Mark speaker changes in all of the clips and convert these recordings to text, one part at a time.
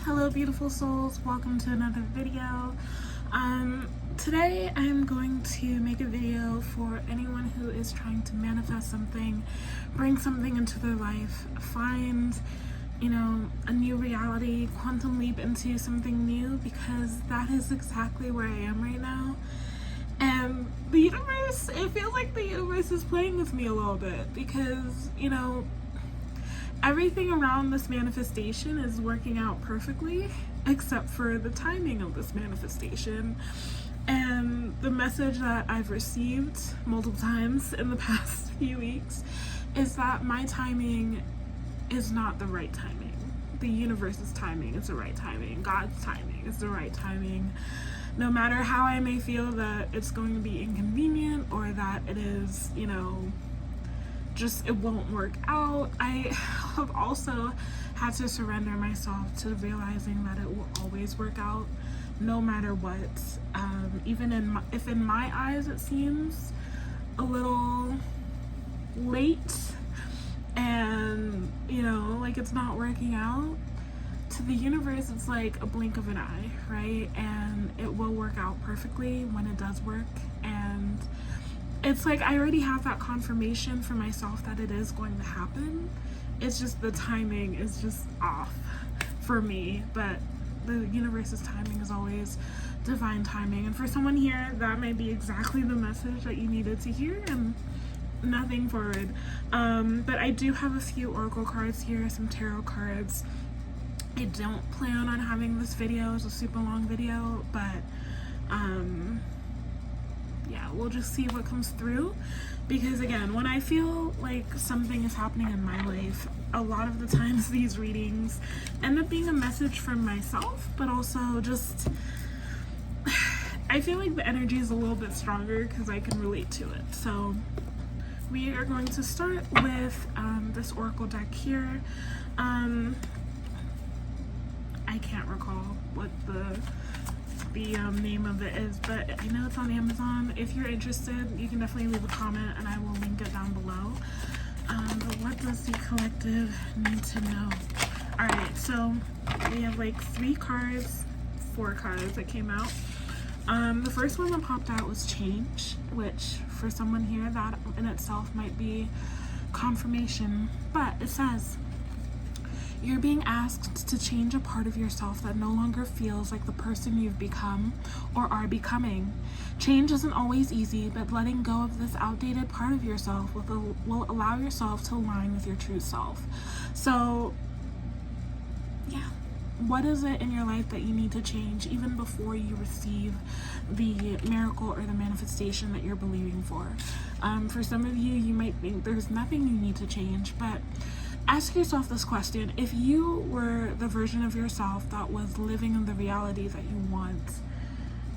Speaker 1: Hello beautiful souls, welcome to another video. Today I'm going to make a video for anyone who is trying to manifest something, bring something into their life, find, a new reality, quantum leap into something new, because that is exactly where I am right now. And the universe, it feels like the universe is playing with me a little bit because, everything around this manifestation is working out perfectly, except for the timing of this manifestation. And the message that I've received multiple times in the past few weeks is that my timing is not the right timing. The universe's timing is the right timing. God's timing is the right timing. No matter how I may feel that it's going to be inconvenient or that it is, it won't work out, I have also had to surrender myself to realizing that it will always work out no matter what. Even if in my eyes it seems a little late and like it's not working out, to the universe it's like a blink of an eye, right? And it will work out perfectly when it does work. And it's like I already have that confirmation for myself that it is going to happen. It's just the timing is just off for me, but the universe's timing is always divine timing. And for someone here, that might be exactly the message that you needed to hear, and nothing forward. But I do have a few oracle cards here, some tarot cards. I don't plan on having this video as a super long video, but yeah, we'll just see what comes through. Because again, when I feel like something is happening in my life, a lot of the times these readings end up being a message from myself, but also just I feel like the energy is a little bit stronger because I can relate to it. So we are going to start with this oracle deck here. I can't recall what the name of it is, but I know it's on Amazon. If you're interested, you can definitely leave a comment and I will link it down below. But what does the collective need to know? Alright, so we have like 4 cards that came out. The first one that popped out was change, which for someone here, that in itself might be confirmation. But it says, you're being asked to change a part of yourself that no longer feels like the person you've become or are becoming. Change isn't always easy, but letting go of this outdated part of yourself will allow yourself to align with your true self. So, yeah. What is it in your life that you need to change even before you receive the miracle or the manifestation that you're believing for? For some of you, you might think there's nothing you need to change, but ask yourself this question. If you were the version of yourself that was living in the reality that you want,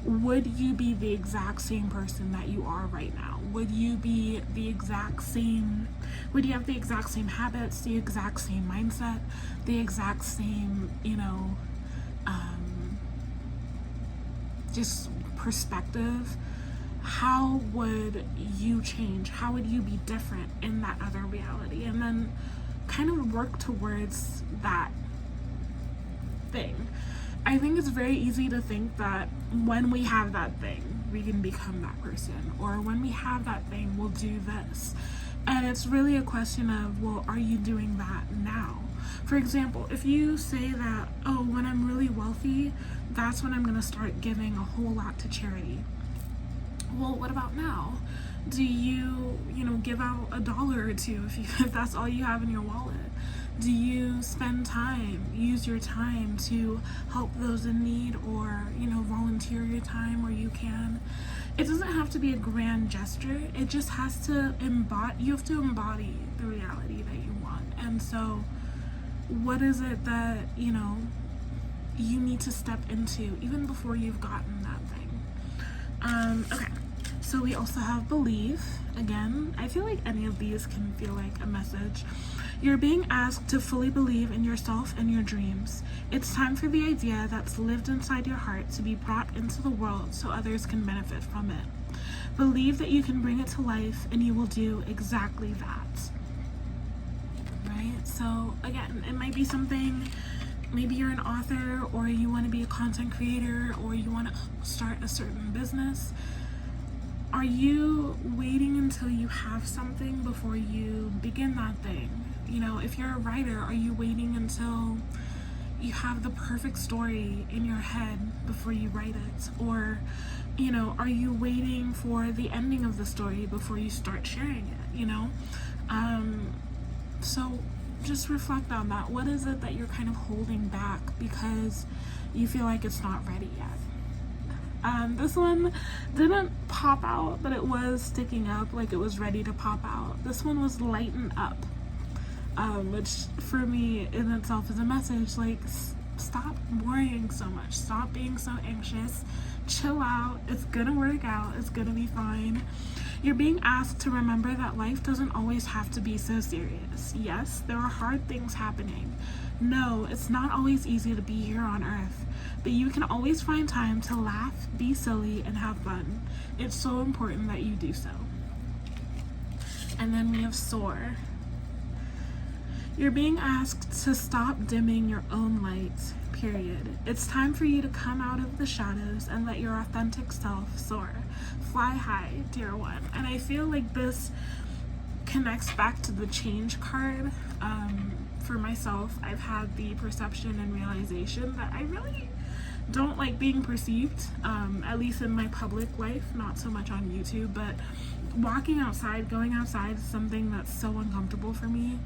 Speaker 1: would you be the exact same person that you are right now? Would you be the exact same, would you have the exact same habits, the exact same mindset, the exact same, just perspective? How would you change? How would you be different in that other reality? And then kind of work towards that thing. I think it's very easy to think that when we have that thing, we can become that person, or when we have that thing, we'll do this. And it's really a question of, well, are you doing that now? For example, if you say that, oh, when I'm really wealthy, that's when I'm going to start giving a whole lot to charity. Well, what about now? Do you, give out $1 or $2 if that's all you have in your wallet? Do you spend time, use your time to help those in need, or, volunteer your time where you can? It doesn't have to be a grand gesture. It just has to you have to embody the reality that you want. And so what is it that, you need to step into even before you've gotten that thing? Okay. So we also have believe. Again, I feel like any of these can feel like a message. You're being asked to fully believe in yourself and your dreams. It's time for the idea that's lived inside your heart to be brought into the world so others can benefit from it. Believe that you can bring it to life and you will do exactly that. Right? So again, it might be something maybe you're an author, or you want to be a content creator, or you want to start a certain business. Are you waiting until you have something before you begin that thing? You know, if you're a writer, are you waiting until you have the perfect story in your head before you write it? Or, you know, are you waiting for the ending of the story before you start sharing it, you know? So just reflect on that. What is it that you're kind of holding back because you feel like it's not ready yet? This one didn't pop out, but it was sticking up, like it was ready to pop out. This one was lighten up, which for me in itself is a message, like, stop worrying so much, stop being so anxious, chill out, it's gonna work out, it's gonna be fine. You're being asked to remember that life doesn't always have to be so serious. Yes, there are hard things happening. No, it's not always easy to be here on earth, but you can always find time to laugh, be silly, and have fun. It's so important that you do so. And then we have soar. You're being asked to stop dimming your own light, period. It's time for you to come out of the shadows and let your authentic self soar. Fly high, dear one. And I feel like this connects back to the change card. For myself, I've had the perception and realization that I really don't like being perceived, at least in my public life, not so much on YouTube, but walking outside, going outside is something that's so uncomfortable for me.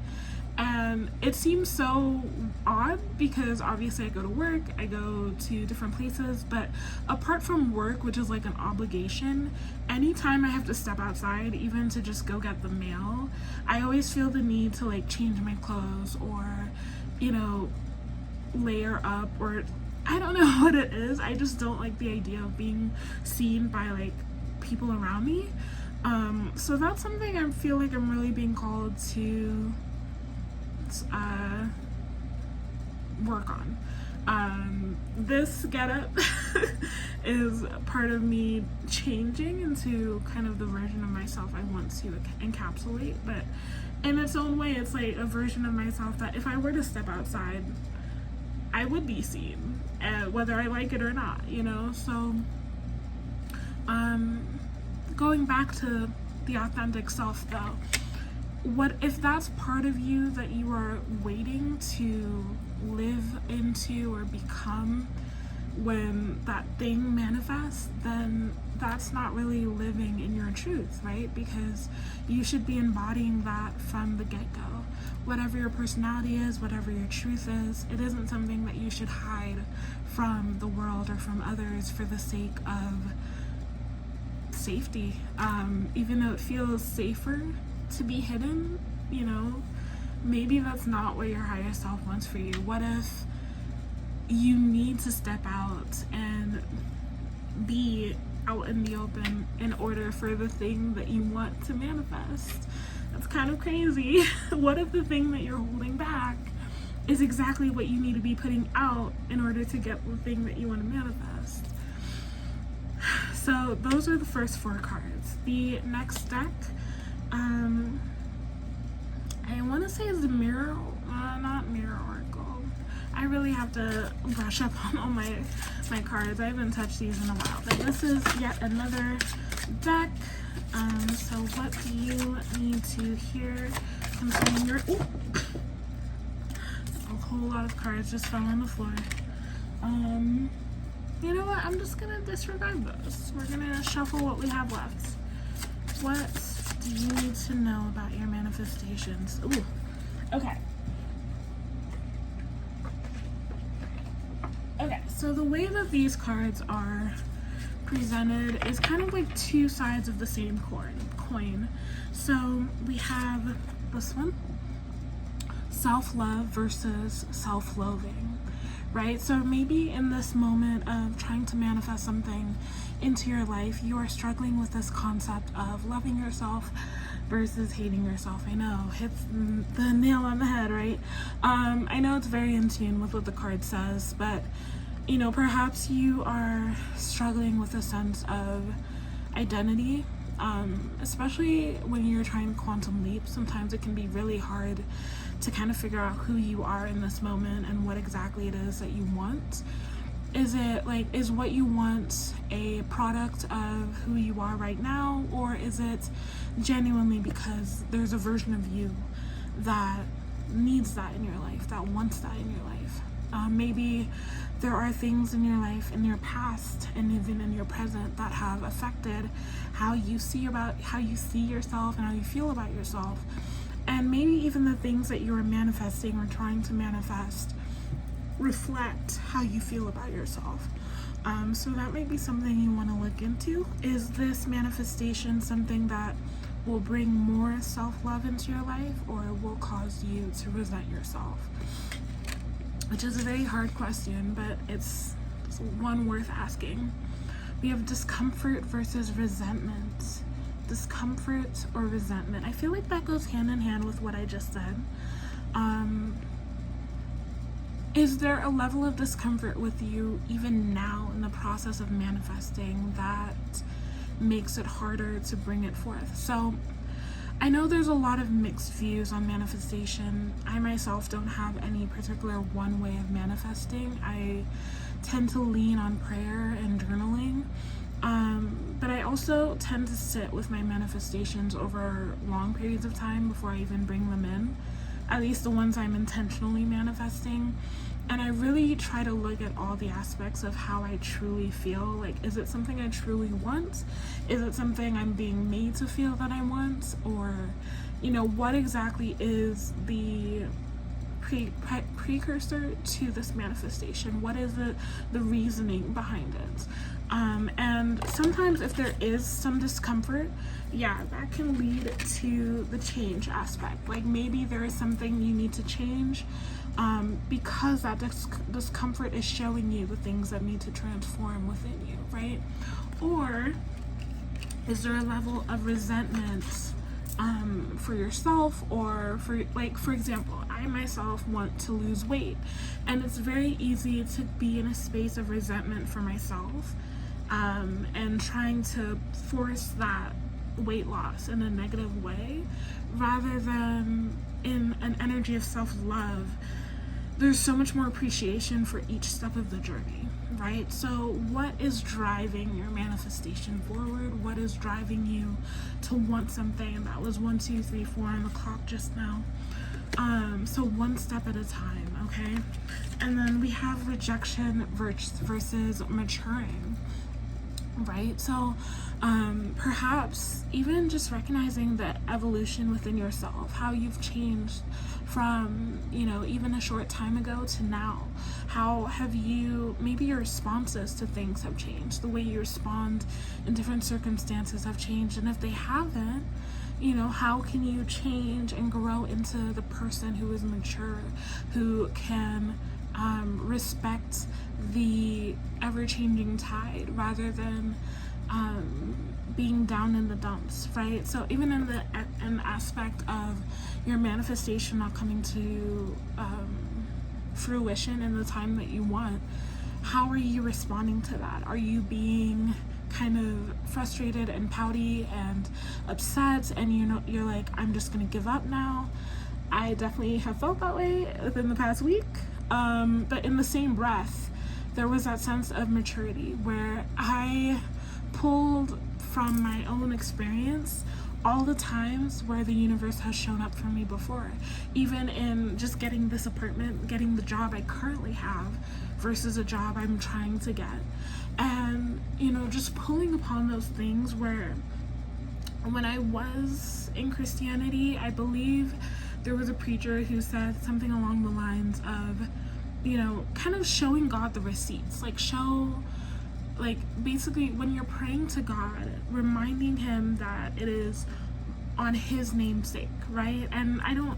Speaker 1: And it seems so odd because obviously I go to work, I go to different places, but apart from work, which is like an obligation, anytime I have to step outside, even to just go get the mail, I always feel the need to like change my clothes or, you know, layer up, or I don't know what it is. I just don't like the idea of being seen by like people around me. So that's something I feel like I'm really being called to work on. This getup is part of me changing into kind of the version of myself I want to encapsulate, but in its own way, it's like a version of myself that if I were to step outside, I would be seen, whether I like it or not, you know? So, going back to the authentic self though, what if that's part of you that you are waiting to live into or become when that thing manifests, then that's not really living in your truth, right? Because you should be embodying that from the get-go. Whatever your personality is, whatever your truth is, it isn't something that you should hide from the world or from others for the sake of safety. Even though it feels safer to be hidden, you know, maybe that's not what your higher self wants for you. What if you need to step out and be out in the open in order for the thing that you want to manifest? That's kind of crazy. What if the thing that you're holding back is exactly what you need to be putting out in order to get the thing that you want to manifest? So those are the first 4 cards. The next deck, I want to say is the Mirror, not Mirror Oracle. I really have to brush up on all my cards. I haven't touched these in a while, but this is yet another deck. So what do you need to hear concerning your, a whole lot of cards just fell on the floor. You know what, I'm just gonna disregard those. We're gonna shuffle what we have left. What do you need to know about your manifestations? Ooh, okay. Okay, so the way that these cards are presented is kind of like 2 sides of the same coin. So we have this one, self-love versus self-loathing, right? So maybe in this moment of trying to manifest something into your life, you are struggling with this concept of loving yourself versus hating yourself. I know, hits the nail on the head, right? I know it's very in tune with what the card says, but you know, perhaps you are struggling with a sense of identity, especially when you're trying to quantum leap. Sometimes it can be really hard to kind of figure out who you are in this moment and what exactly it is that you want. Is it like, is what you want a product of who you are right now, or is it genuinely because there's a version of you that needs that in your life, that wants that in your life? Maybe there are things in your life, in your past and even in your present, that have affected how you see yourself and how you feel about yourself. And maybe even the things that you are manifesting or trying to manifest reflect how you feel about yourself. So that might be something you want to look into. Is this manifestation something that will bring more self-love into your life, or will cause you to resent yourself? Which is a very hard question, but it's one worth asking. We have discomfort versus resentment. Discomfort or resentment. I feel like that goes hand in hand with what I just said. Is there a level of discomfort with you even now in the process of manifesting that makes it harder to bring it forth? So I know there's a lot of mixed views on manifestation. I myself don't have any particular one way of manifesting. I tend to lean on prayer and journaling. But I also tend to sit with my manifestations over long periods of time before I even bring them in, at least the ones I'm intentionally manifesting. And I really try to look at all the aspects of how I truly feel. Like, is it something I truly want? Is it something I'm being made to feel that I want? Or, what exactly is the precursor to this manifestation? What is the reasoning behind it? And sometimes if there is some discomfort, that can lead to the change aspect. Like, maybe there is something you need to change because that discomfort is showing you the things that need to transform within you, right? Or is there a level of resentment for yourself, or for example, I myself want to lose weight, and it's very easy to be in a space of resentment for myself, and trying to force that weight loss in a negative way rather than in an energy of self-love. There's so much more appreciation for each step of the journey, right? So what is driving your manifestation forward? What is driving you to want something? That was 1, 2, 3, 4 on the clock just now. So one step at a time, okay? And then we have rejection versus maturing, right? So perhaps even just recognizing the evolution within yourself, how you've changed from, even a short time ago to now. How have maybe your responses to things have changed, the way you respond in different circumstances have changed, and if they haven't, how can you change and grow into the person who is mature, who can respect the ever-changing tide rather than being down in the dumps, right? So even in the aspect of your manifestation not coming to fruition in the time that you want, how are you responding to that? Are you being kind of frustrated and pouty and upset, and you're like, I'm just gonna give up now? I definitely have felt that way within the past week, but in the same breath, there was that sense of maturity where I pulled from my own experience all the times where the universe has shown up for me before, even in just getting this apartment, getting the job I currently have versus a job I'm trying to get, and just pulling upon those things where when I was in Christianity, I believe there was a preacher who said something along the lines of, kind of showing God the receipts, basically when you're praying to God, reminding him that it is on his namesake, right? And I don't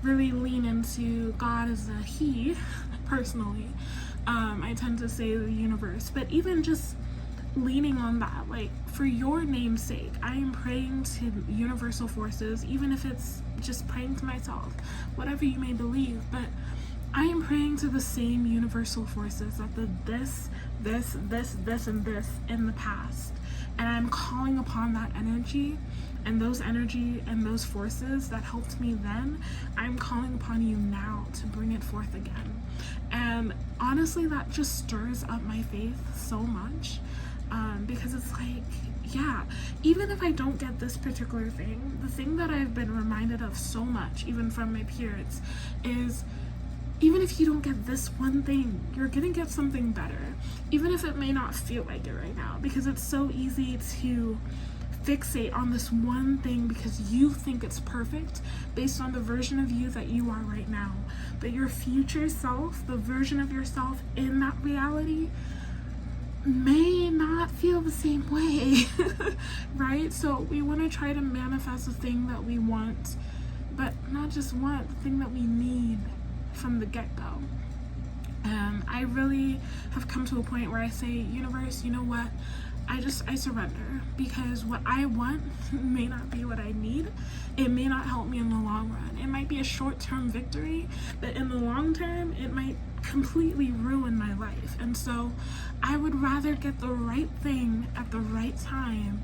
Speaker 1: really lean into God as a he personally. I tend to say the universe, but even just leaning on that, like, for your namesake, I am praying to universal forces, even if it's just praying to myself, whatever you may believe, but I am praying to the same universal forces that the this, and this in the past, and I'm calling upon that energy And those energy and those forces that helped me then, I'm calling upon you now to bring it forth again. And honestly, that just stirs up my faith so much, because it's like, yeah, even if I don't get this particular thing, the thing that I've been reminded of so much, even from my peers, is even if you don't get this one thing, you're gonna get something better, even if it may not feel like it right now, because it's so easy to fixate on this one thing because you think it's perfect based on the version of you that you are right now. But your future self, the version of yourself in that reality, may not feel the same way, right? So we want to try to manifest the thing that we want, but not just want, the thing that we need from the get-go. And I really have come to a point where I say, universe, you know what? I surrender, because what I want may not be what I need. It may not help me in the long run. It might be a short-term victory, but in the long term, it might completely ruin my life. And so I would rather get the right thing at the right time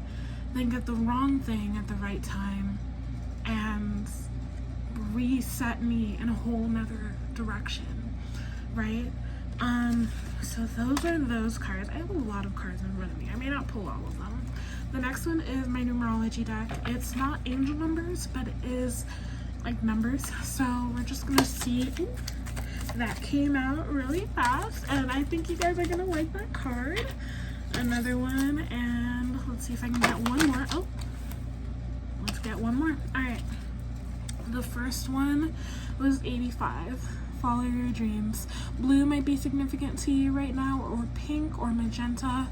Speaker 1: than get the wrong thing at the right time and reset me in a whole nother direction, right? So those are those cards. I have a lot of cards in front of me. I may not pull all of them. The next one is my numerology deck. It's not angel numbers, but it is like numbers. So we're just gonna see. Ooh, that came out really fast, and I think you guys are gonna like that card. Another one, and let's see if I can get one more. Oh, let's get one more. All right. The first one was 85. Follow your dreams. Blue might be significant to you right now, or pink or magenta,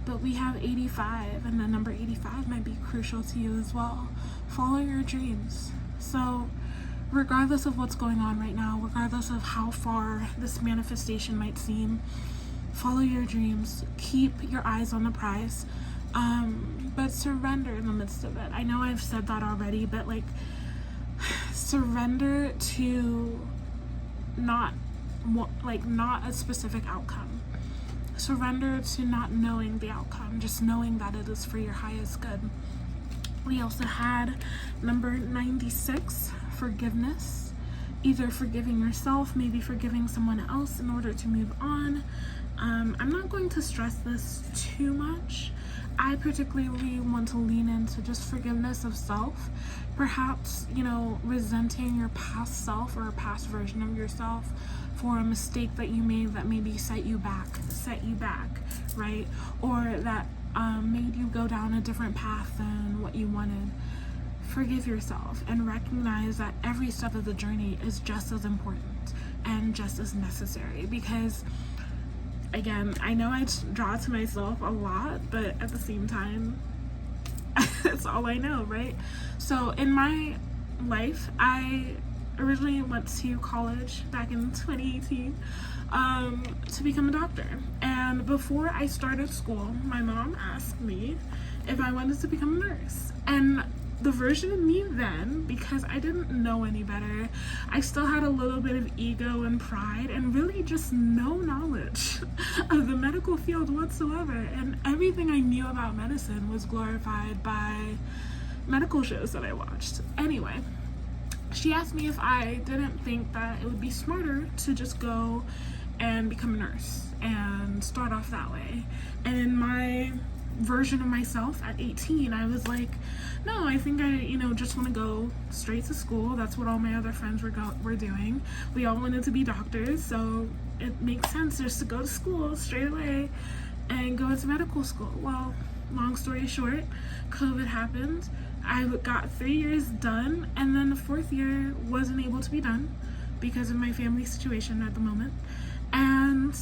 Speaker 1: but we have 85, and the number 85 might be crucial to you as well. Follow your dreams. So regardless of what's going on right now, regardless of how far this manifestation might seem, follow your dreams. Keep your eyes on the prize, but surrender in the midst of it. I know I've said that already, but like, surrender to not a specific outcome. Surrender to not knowing the outcome, just knowing that it is for your highest good. We also had number 96, forgiveness. Either forgiving yourself, maybe forgiving someone else in order to move on. I'm not going to stress this too much. I particularly want to lean into just forgiveness of self. Perhaps, resenting your past self or a past version of yourself for a mistake that you made that maybe set you back, right? Or that made you go down a different path than what you wanted. Forgive yourself and recognize that every step of the journey is just as important and just as necessary, because again, I know I draw to myself a lot, but at the same time, that's all I know, right? So in my life, I originally went to college back in 2018 to become a doctor. And before I started school, my mom asked me if I wanted to become a nurse. And the version of me then, because I didn't know any better, I still had a little bit of ego and pride and really just no knowledge of the medical field whatsoever. And everything I knew about medicine was glorified by medical shows that I watched. Anyway, she asked me if I didn't think that it would be smarter to just go and become a nurse and start off that way. And in my version of myself at 18, I was like, no, I think I just want to go straight to school. That's what all my other friends were doing. We all wanted to be doctors, so it makes sense just to go to school straight away and go into medical school. Well, long story short, COVID happened. I got 3 years done, and then the 4th year wasn't able to be done because of my family situation at the moment. And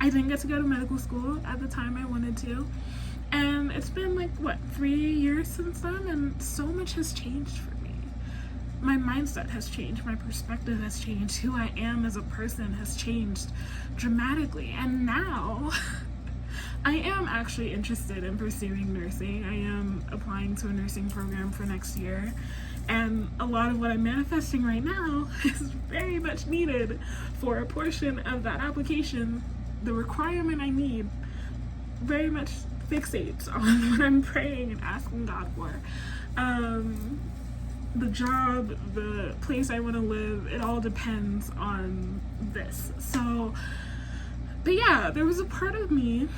Speaker 1: I didn't get to go to medical school at the time I wanted to. And it's been 3 years since then, and so much has changed for me. My mindset has changed, my perspective has changed, who I am as a person has changed dramatically. And now I am actually interested in pursuing nursing. I am applying to a nursing program for next year. And a lot of what I'm manifesting right now is very much needed for a portion of that application. The requirement I need very much fixate on what I'm praying and asking God for. The job, the place I want to live, it all depends on this. So, but yeah, there was a part of me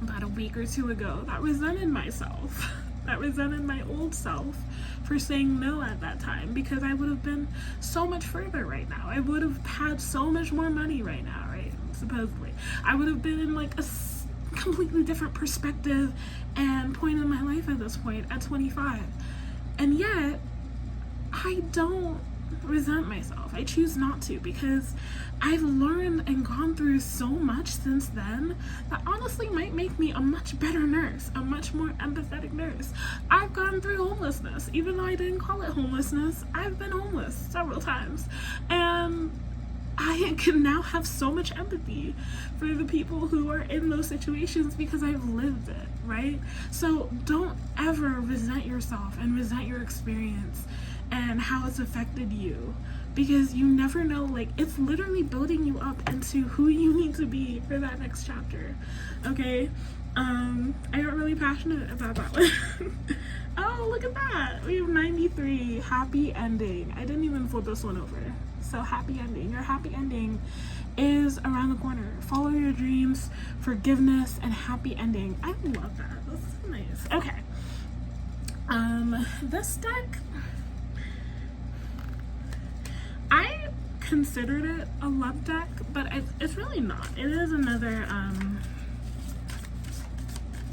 Speaker 1: about a week or two ago that resented myself, that resented my old self for saying no at that time, because I would have been so much further right now. I would have had so much more money right now, right? Supposedly. I would have been in like a completely different perspective and point in my life at this point at 25. And yet, I don't resent myself. I choose not to, because I've learned and gone through so much since then that honestly might make me a much better nurse, a much more empathetic nurse. I've gone through homelessness. Even though I didn't call it homelessness, I've been homeless several times. And I can now have so much empathy for the people who are in those situations because I've lived it, right? So don't ever resent yourself and resent your experience and how it's affected you, because you never know, like, it's literally building you up into who you need to be for that next chapter, okay? I got really passionate about that one. Oh, look at that. We have 93, happy ending. I didn't even flip this one over. So happy ending. Your happy ending is around the corner. Follow your dreams, forgiveness, and happy ending. I love that. That's nice. Okay. This deck, I considered it a love deck, but it's really not. It is another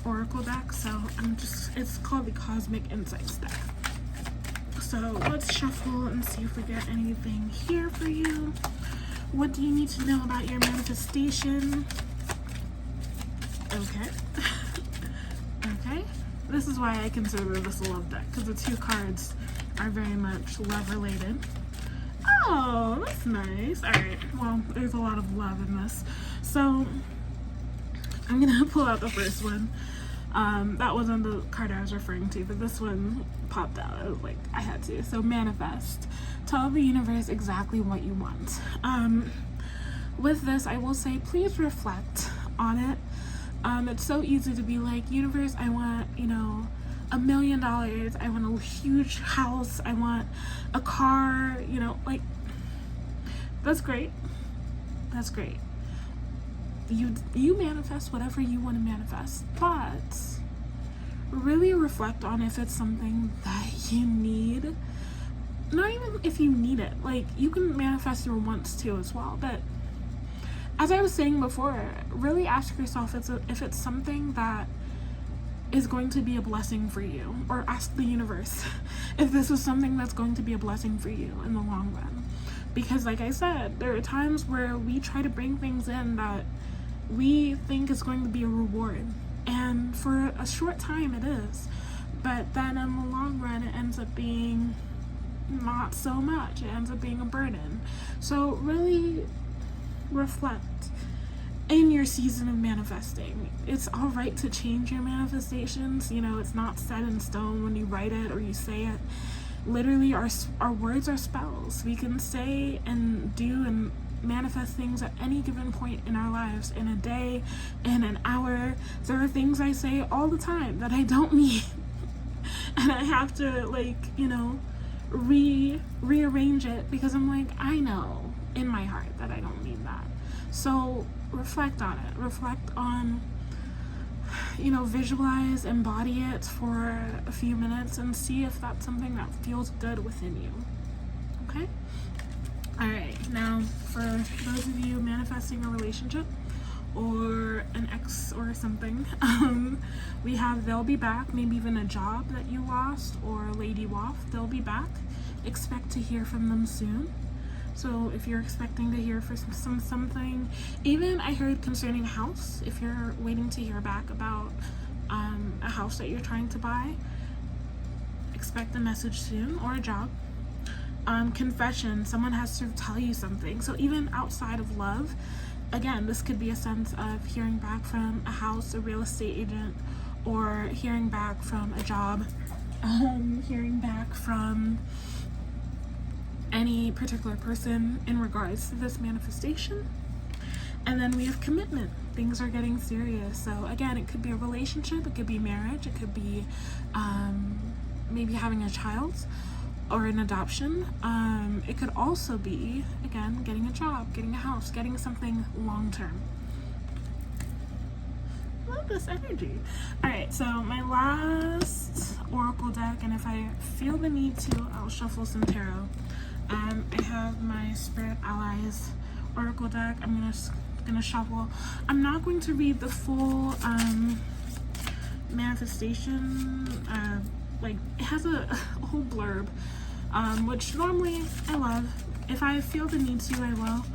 Speaker 1: oracle deck, so it's called the Cosmic Insights deck. So let's shuffle and see if we get anything here for you. What do you need to know about your manifestation? Okay. Okay. This is why I consider this a love deck, because the two cards are very much love related. Oh, that's nice. Alright, well, there's a lot of love in this. So I'm gonna pull out the first one. That wasn't the card I was referring to, but this one popped out. I was like, I had to. So manifest. Tell the universe exactly what you want. With this, I will say, please reflect on it. It's so easy to be like, universe, I want, $1 million. I want a huge house. I want a car, like, that's great. That's great. You manifest whatever you want to manifest, but really reflect on if it's something that you need. Not even if you need it, like, you can manifest your wants too as well, but as I was saying before, really ask yourself if it's something that is going to be a blessing for you, or ask the universe if this is something that's going to be a blessing for you in the long run. Because like I said, there are times where we try to bring things in that we think is going to be a reward, and for a short time it is, but then in the long run it ends up being not so much. It ends up being a burden. So really reflect in your season of manifesting. It's all right to change your manifestations. It's not set in stone when you write it or you say it. Literally, our words are spells. We can say and do and manifest things at any given point in our lives, in a day, in an hour. There are things I say all the time that I don't mean, and I have to rearrange it because I'm like, I know in my heart that I don't mean that. So reflect on it. Reflect on, visualize, embody it for a few minutes and see if that's something that feels good within you. Okay? Alright, now for those of you manifesting a relationship or an ex or something, we have they'll be back, maybe even a job that you lost or Lady Waft, they'll be back. Expect to hear from them soon. So if you're expecting to hear for something, even I heard concerning a house, if you're waiting to hear back about a house that you're trying to buy, expect a message soon, or a job. Confession, someone has to tell you something. So even outside of love, again, this could be a sense of hearing back from a house, a real estate agent, or hearing back from a job, hearing back from any particular person in regards to this manifestation. And then we have commitment. things are getting serious. So again, it could be a relationship, it could be marriage, it could be maybe having a child or an adoption. It could also be, again, getting a job, getting a house, getting something long-term. Love this energy. All right, so my last oracle deck, and if I feel the need to, I'll shuffle some tarot. I have my Spirit Allies oracle deck. I'm gonna shuffle. I'm not going to read the full manifestation. Like, it has a whole blurb, which normally I love. If I feel the need to, I will.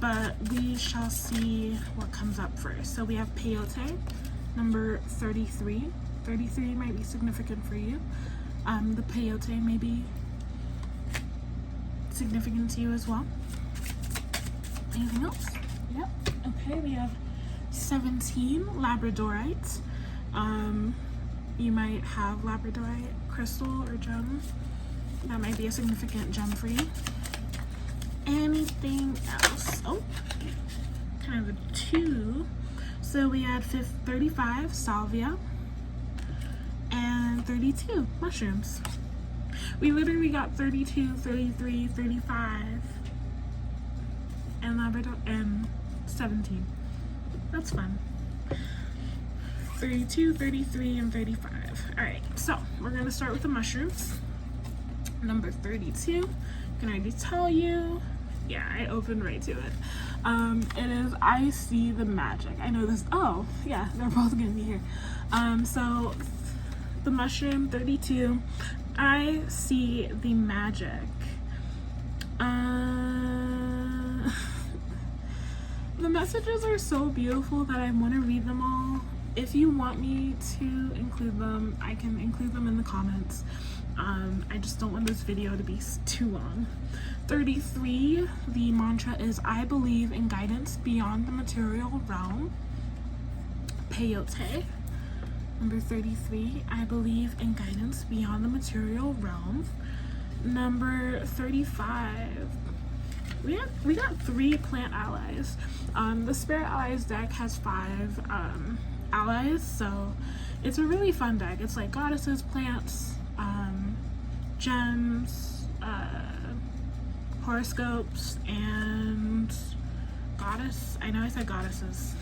Speaker 1: But we shall see what comes up first. So we have Peyote, number 33. 33 might be significant for you. The Peyote may be significant to you as well. Anything else? Yep. Okay, we have 17, Labradorite. You might have Labradorite crystal or gem. That might be a significant gem for you. Anything else? Oh, kind of a 2. So we had 35, salvia, and 32, mushrooms. We literally got 32, 33, 35, and Labrador, and 17. That's fun. 32, 33, and 35. All right, so we're gonna start with the mushrooms. Number 32, can I already tell you? Yeah, I opened right to it. It is I See the Magic. I know this. Oh, yeah, they're both gonna be here. So the mushroom 32, I see the magic. The messages are so beautiful that I want to read them all. If you want me to include them, I can include them in the comments. I just don't want this video to be too long. 33, the mantra is I believe in guidance beyond the material realm. Peyote. Number 33, I believe in guidance beyond the material realm. Number 35, we got 3 plant allies. The Spirit Allies deck has 5 allies, so it's a really fun deck. It's like goddesses, plants, gems, horoscopes, and goddess. I know I said goddesses.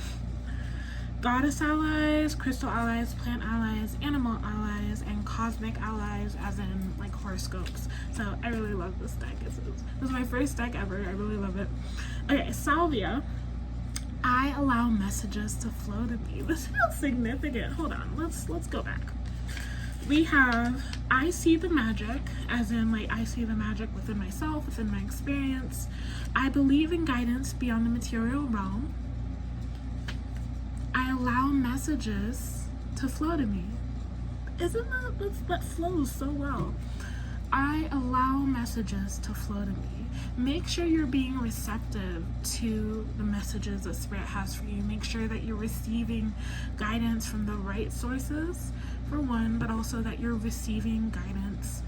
Speaker 1: Goddess allies, crystal allies, plant allies, animal allies, and cosmic allies, as in like horoscopes. So I really love this deck. This is my first deck ever. I really love it. Okay, salvia. I allow messages to flow to me. This feels significant. Hold on. Let's go back. We have I see the magic, as in like I see the magic within myself, within my experience. I believe in guidance beyond the material realm. I allow messages to flow to me. Isn't that flows so well? I allow messages to flow to me. Make sure you're being receptive to the messages that Spirit has for you. Make sure that you're receiving guidance from the right sources, for one, but also that you're receiving guidance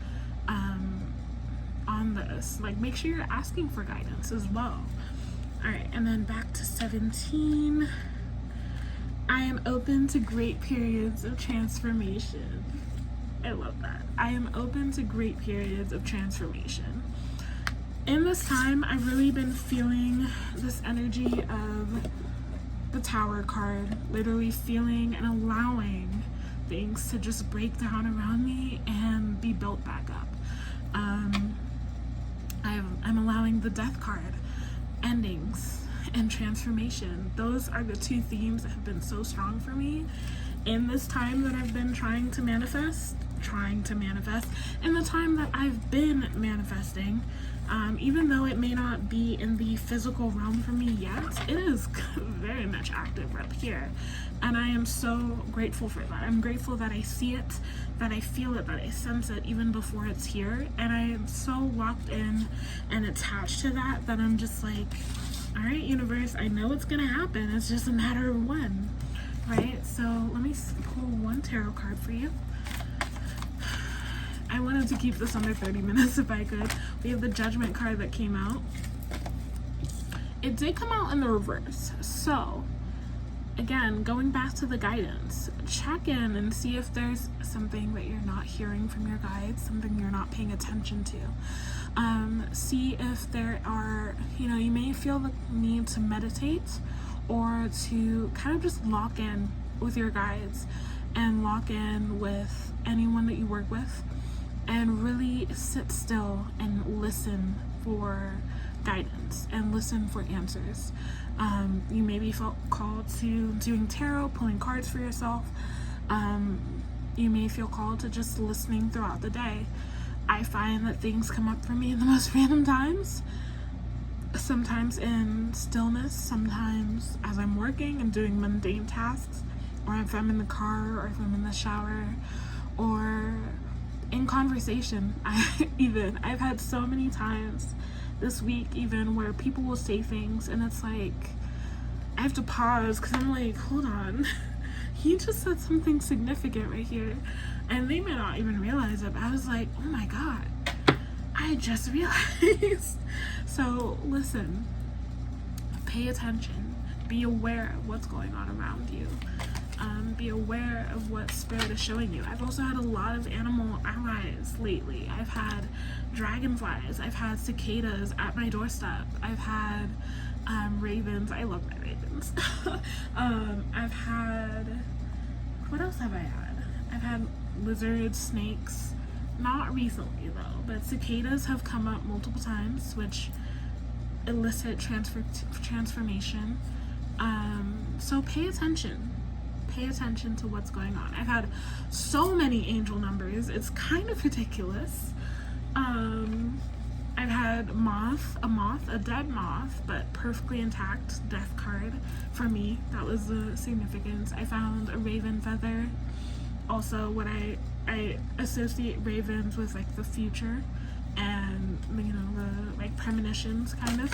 Speaker 1: on this. Like, make sure you're asking for guidance as well. All right, and then back to 17. I am open to great periods of transformation. I love that. I am open to great periods of transformation. In this time, I've really been feeling this energy of the Tower card, literally feeling and allowing things to just break down around me and be built back up. I'm allowing the Death card, endings and transformation. Those are the 2 themes that have been so strong for me in this time that I've been trying to manifest, in the time that I've been manifesting. Even though it may not be in the physical realm for me yet, it is very much active right here. And I am so grateful for that. I'm grateful that I see it, that I feel it, that I sense it even before it's here. And I am so locked in and attached to that I'm just like, all right, universe, I know it's gonna happen. It's just a matter of when, right? So let me pull 1 tarot card for you. I wanted to keep this under 30 minutes if I could. We have the Judgment card that came out. It did come out in the reverse. So again, going back to the guidance, check in and see if there's something that you're not hearing from your guides, something you're not paying attention to. See if there are, you may feel the need to meditate or to kind of just lock in with your guides and lock in with anyone that you work with and really sit still and listen for guidance and listen for answers. You maybe felt called to doing tarot, pulling cards for yourself. You may feel called to just listening throughout the day. I find that things come up for me in the most random times. Sometimes in stillness, sometimes as I'm working and doing mundane tasks, or if I'm in the car, or if I'm in the shower, or in conversation. I've had so many times this week even where people will say things and it's like I have to pause because I'm like, hold on, he just said something significant right here, and they may not even realize it, but I was like, oh my god, I just realized. So listen, pay attention, be aware of what's going on around you. Be aware of what spirit is showing you. I've also had a lot of animal allies lately. I've had dragonflies, I've had cicadas at my doorstep, I've had ravens. I love my ravens. I've had, what else have I had? I've had lizards, snakes, not recently though, but cicadas have come up multiple times, which elicit transformation. So pay attention to what's going on. I've had so many angel numbers, it's kind of ridiculous. I've had a dead moth, but perfectly intact, death card for me. That was the significance. I found a raven feather. Also, what I associate ravens with like the future and the like premonitions kind of.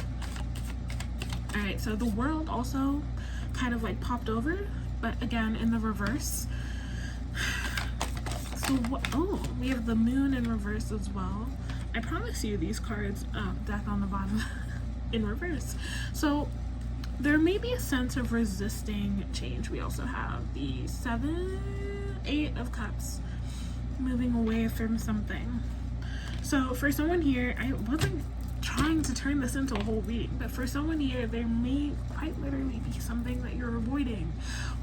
Speaker 1: Alright, so the world also kind of like popped over, but again in the reverse. So we have the moon in reverse as well. I promise you these cards, death on the bottom in reverse. So there may be a sense of resisting change. We also have the 8 of cups, moving away from something. So for someone here, I wasn't trying to turn this into a whole reading, but for someone here, there may quite literally be something that you're avoiding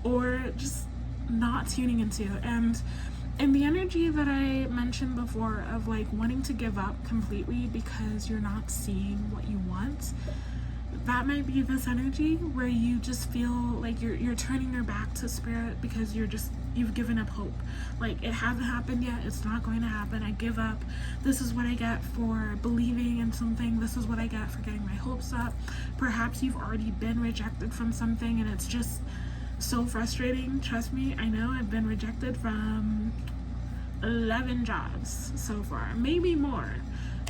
Speaker 1: or just not tuning into. And in the energy that I mentioned before of like wanting to give up completely because you're not seeing what you want, that might be this energy where you just feel like you're turning your back to spirit because you've given up hope. Like, it hasn't happened yet, it's not going to happen, I give up. This is what I get for believing in something, this is what I get for getting my hopes up. Perhaps you've already been rejected from something and it's just so frustrating. Trust me, I know I've been rejected from 11 jobs so far, maybe more.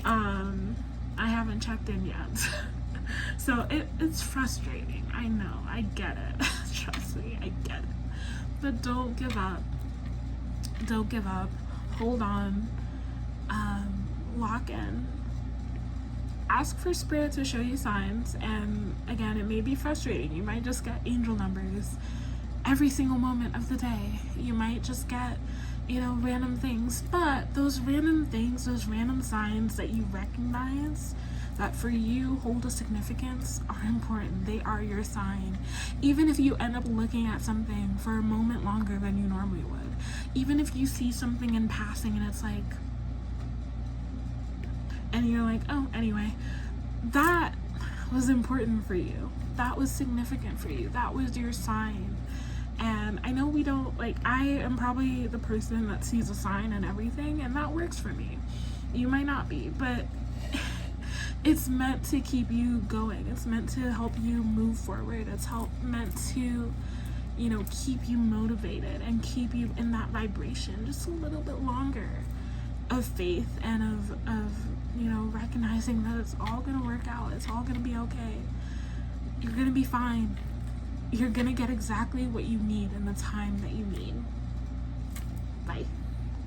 Speaker 1: I haven't checked in yet. So it's frustrating. I know, I get it. Trust me, I get it. But don't give up. Don't give up. Hold on. Lock in. Ask for spirit to show you signs. And again, it may be frustrating. You might just get angel numbers every single moment of the day. You might just get, random things. But those random things, those random signs that you recognize that for you hold a significance are important. They are your sign. Even if you end up looking at something for a moment longer than you normally would, even if you see something in passing and it's like, and you're like, oh, anyway, that was important for you, that was significant for you, that was your sign. And I know we don't, I am probably the person that sees a sign and everything, and that works for me. You might not be, but it's meant to keep you going. It's meant to help you move forward. It's meant to, keep you motivated and keep you in that vibration just a little bit longer of faith and of recognizing that it's all gonna work out. It's all gonna be okay. You're gonna be fine. You're gonna get exactly what you need in the time that you need. Bye.